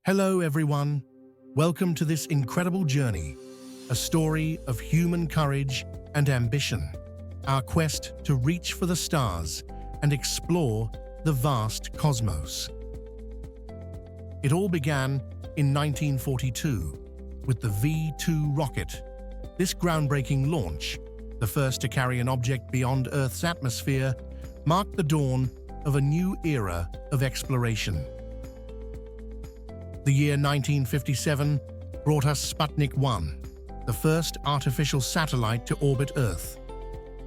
Hello, everyone. Welcome to this incredible journey, a story of human courage and ambition, our quest to reach for the stars and explore the vast cosmos. It all began in 1942 with the V-2 rocket. This groundbreaking launch, the first to carry an object beyond Earth's atmosphere, marked the dawn of a new era of exploration. The year 1957 brought us Sputnik 1, the first artificial satellite to orbit Earth.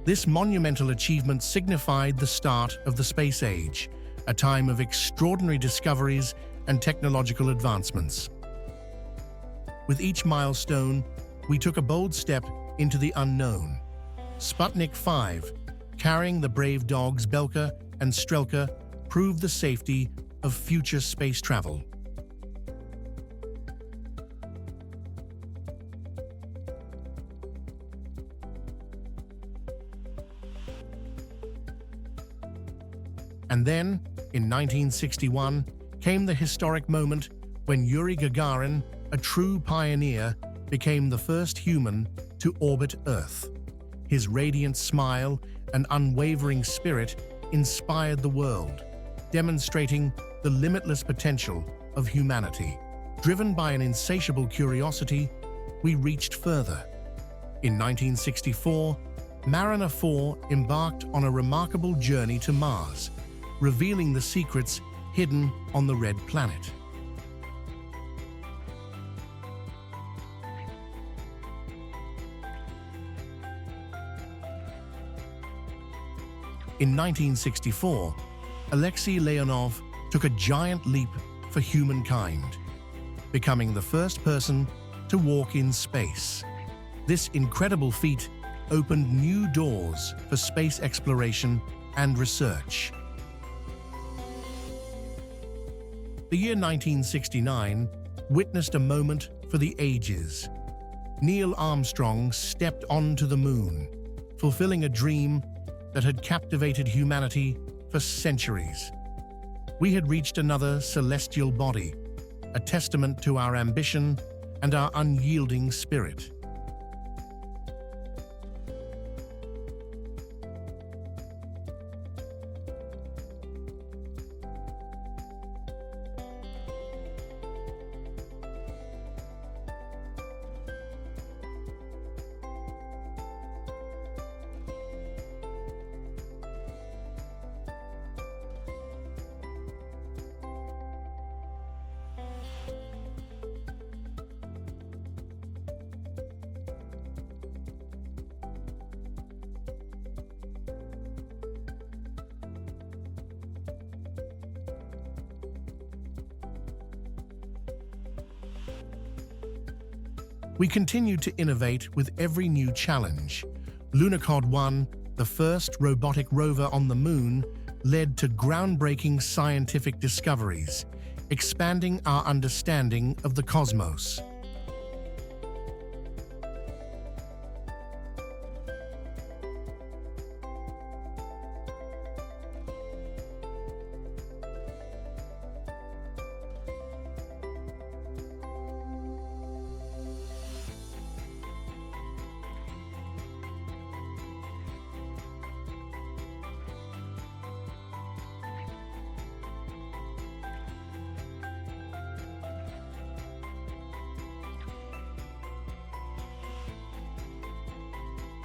This monumental achievement signified the start of the space age, a time of extraordinary discoveries and technological advancements. With each milestone, we took a bold step into the unknown. Sputnik 5, carrying the brave dogs Belka and Strelka, proved the safety of future space travel. And then, in 1961, came the historic moment when Yuri Gagarin, a true pioneer, became the first human to orbit Earth. His radiant smile and unwavering spirit inspired the world, demonstrating the limitless potential of humanity. Driven by an insatiable curiosity, we reached further. In 1964, Mariner 4 embarked on a remarkable journey to Mars, revealing the secrets hidden on the Red Planet. In 1964, Alexei Leonov took a giant leap for humankind, becoming the first person to walk in space. This incredible feat opened new doors for space exploration and research. The year 1969 witnessed a moment for the ages. Neil Armstrong stepped onto the moon, fulfilling a dream that had captivated humanity for centuries. We had reached another celestial body, a testament to our ambition and our unyielding spirit. We continued to innovate with every new challenge. Lunokhod 1, the first robotic rover on the moon, led to groundbreaking scientific discoveries, expanding our understanding of the cosmos.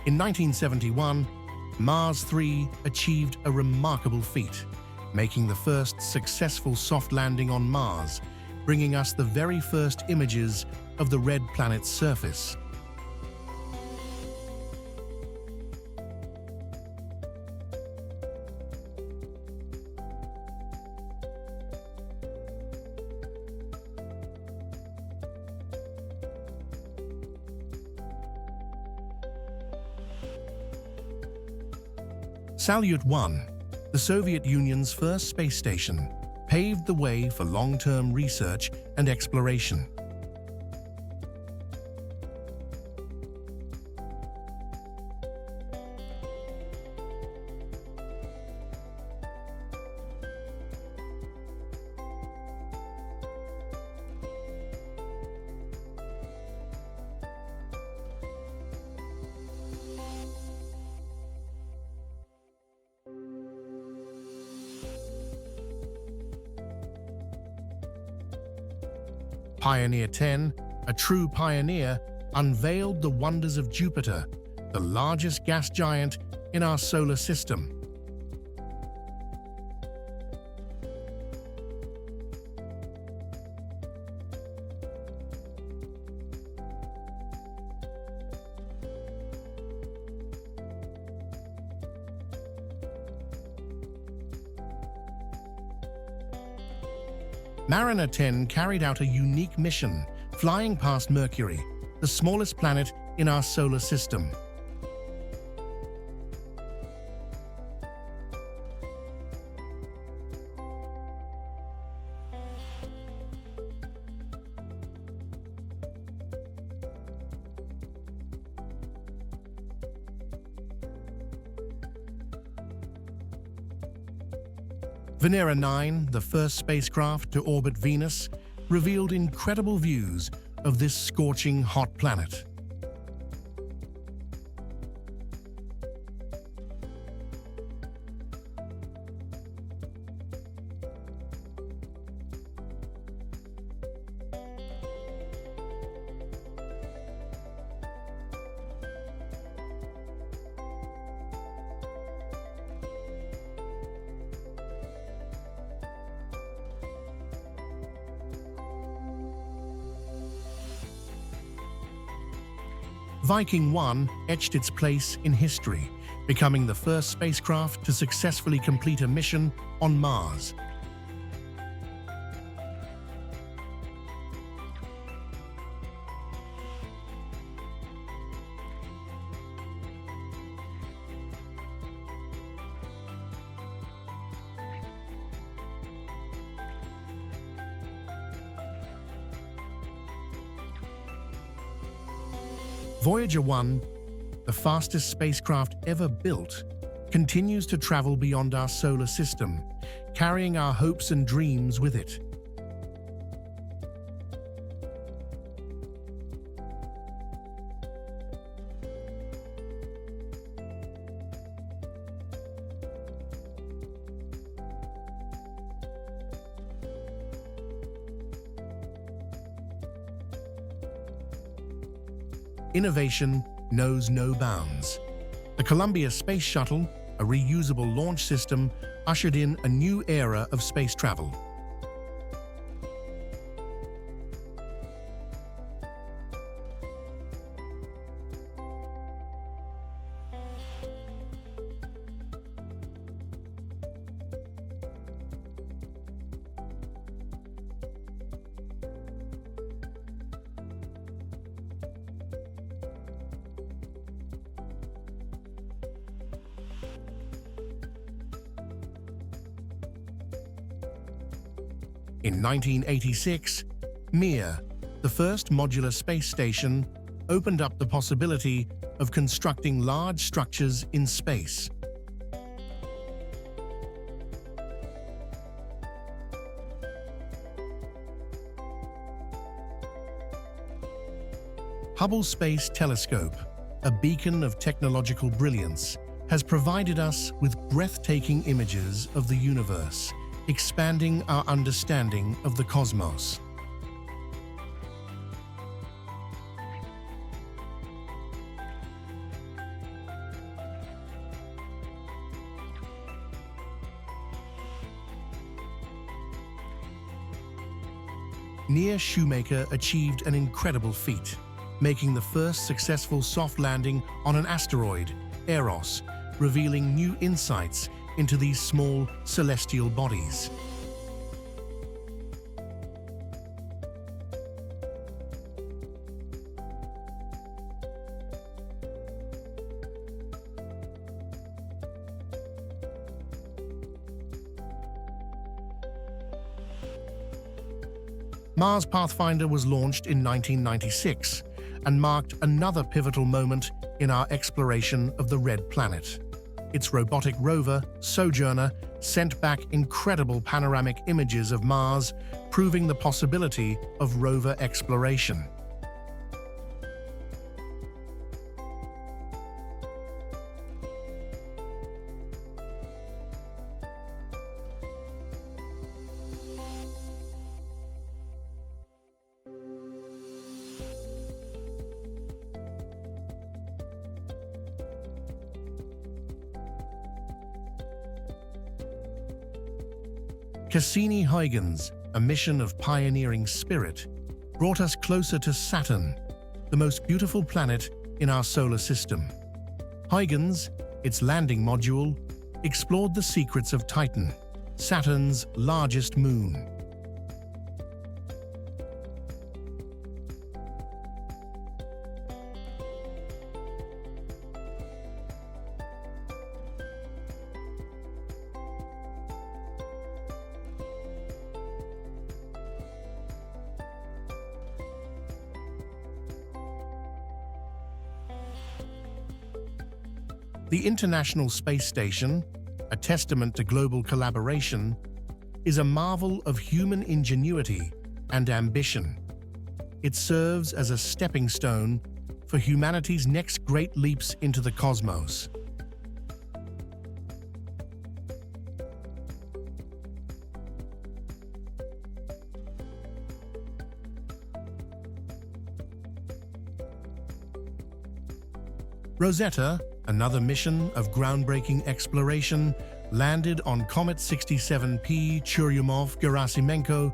In 1971, Mars 3 achieved a remarkable feat, making the first successful soft landing on Mars, bringing us the very first images of the red planet's surface. Salut 1, the Soviet Union's first space station, paved the way for long-term research and exploration. Pioneer 10, a true pioneer, unveiled the wonders of Jupiter, the largest gas giant in our solar system. Mariner 10 carried out a unique mission, flying past Mercury, the smallest planet in our solar system. Venera 9, the first spacecraft to orbit Venus, revealed incredible views of this scorching hot planet. Viking 1 etched its place in history, becoming the first spacecraft to successfully complete a mission on Mars. Voyager 1, the fastest spacecraft ever built, continues to travel beyond our solar system, carrying our hopes and dreams with it. Innovation knows no bounds. The Columbia Space Shuttle, a reusable launch system, ushered in a new era of space travel. In 1986, Mir, the first modular space station, opened up the possibility of constructing large structures in space. Hubble Space Telescope, a beacon of technological brilliance, has provided us with breathtaking images of the universe, expanding our understanding of the cosmos. Shoemaker achieved an incredible feat, making the first successful soft landing on an asteroid, Eros, revealing new insights into these small celestial bodies. Mars Pathfinder was launched in 1996 and marked another pivotal moment in our exploration of the Red Planet. Its robotic rover, Sojourner, sent back incredible panoramic images of Mars, proving the possibility of rover exploration. Cassini-Huygens, a mission of pioneering spirit, brought us closer to Saturn, the most beautiful planet in our solar system. Huygens, its landing module, explored the secrets of Titan, Saturn's largest moon. The International Space Station, a testament to global collaboration, is a marvel of human ingenuity and ambition. It serves as a stepping stone for humanity's next great leaps into the cosmos. Rosetta, another mission of groundbreaking exploration, landed on Comet 67P Churyumov-Gerasimenko,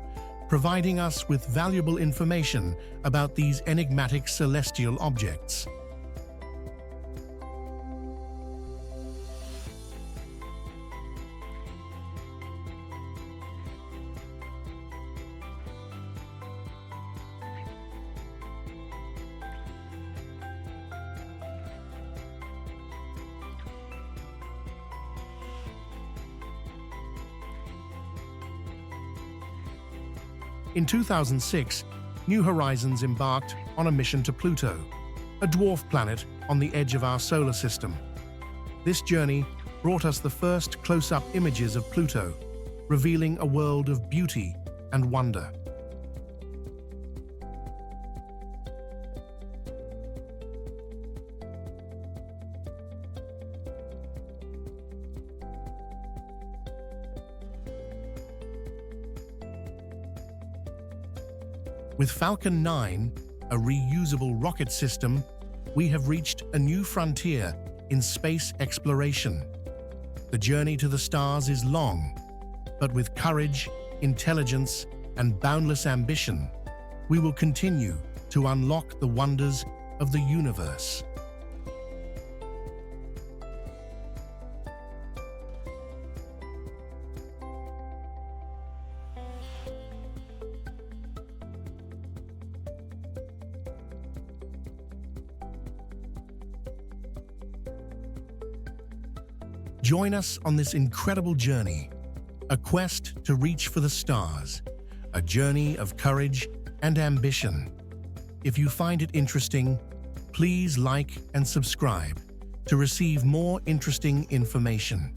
providing us with valuable information about these enigmatic celestial objects. In 2006, New Horizons embarked on a mission to Pluto, a dwarf planet on the edge of our solar system. This journey brought us the first close-up images of Pluto, revealing a world of beauty and wonder. With Falcon 9, a reusable rocket system, we have reached a new frontier in space exploration. The journey to the stars is long, but with courage, intelligence, and boundless ambition, we will continue to unlock the wonders of the universe. Join us on this incredible journey, a quest to reach for the stars, a journey of courage and ambition. If you find it interesting, please like and subscribe to receive more interesting information.